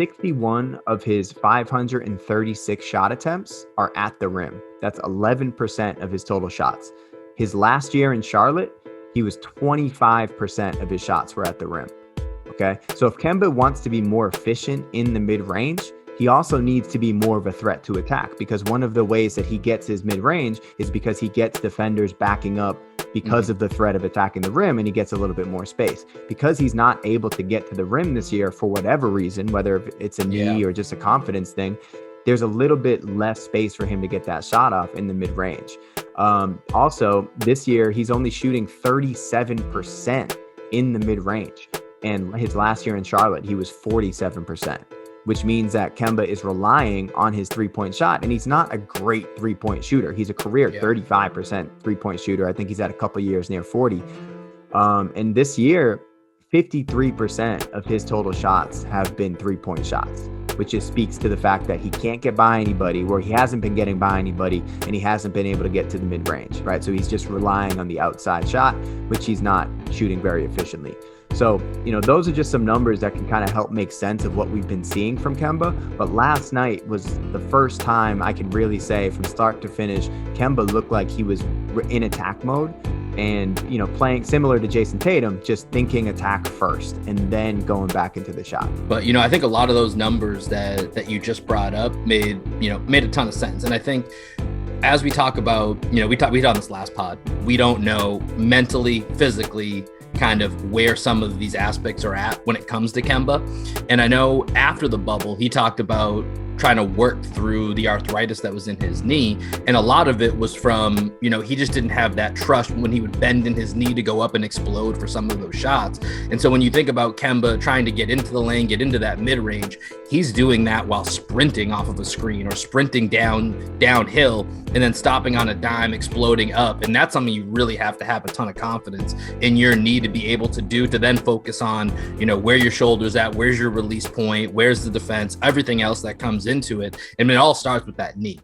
61 of his 536 shot attempts are at the rim. That's 11% of his total shots. His last year in Charlotte, he was 25% of his shots were at the rim. Okay. So if Kemba wants to be more efficient in the mid range, he also needs to be more of a threat to attack, because one of the ways that he gets his mid range is because he gets defenders backing up because of the threat of attacking the rim, and he gets a little bit more space. Because he's not able to get to the rim this year for whatever reason, whether it's a knee or just a confidence thing, there's a little bit less space for him to get that shot off in the mid range. Also, this year, he's only shooting 37% in the mid range. And his last year in Charlotte, he was 47%, which means that Kemba is relying on his three-point shot. And he's not a great three-point shooter. He's a career 35% three-point shooter. I think he's had a couple years near 40. And this year, 53% of his total shots have been three-point shots, which just speaks to the fact that he can't get by anybody, where he hasn't been getting by anybody, and he hasn't been able to get to the mid-range, right? So he's just relying on the outside shot, which he's not shooting very efficiently. So, those are just some numbers that can kind of help make sense of what we've been seeing from Kemba. But last night was the first time I can really say from start to finish, Kemba looked like he was in attack mode and, playing similar to Jason Tatum, just thinking attack first and then going back into the shot. But, I think a lot of those numbers that you just brought up made a ton of sense. And I think as we talk about, we talked on this last pod, we don't know mentally, physically, kind of where some of these aspects are at when it comes to Kemba. And I know after the bubble, he talked about trying to work through the arthritis that was in his knee. And a lot of it was from, he just didn't have that trust when he would bend in his knee to go up and explode for some of those shots. And so when you think about Kemba trying to get into the lane, get into that mid-range, he's doing that while sprinting off of a screen or sprinting downhill and then stopping on a dime, exploding up. And that's something you really have to have a ton of confidence in your knee to be able to do, to then focus on, where your shoulder's at, where's your release point, where's the defense, everything else that comes into it. And it all starts with that knee.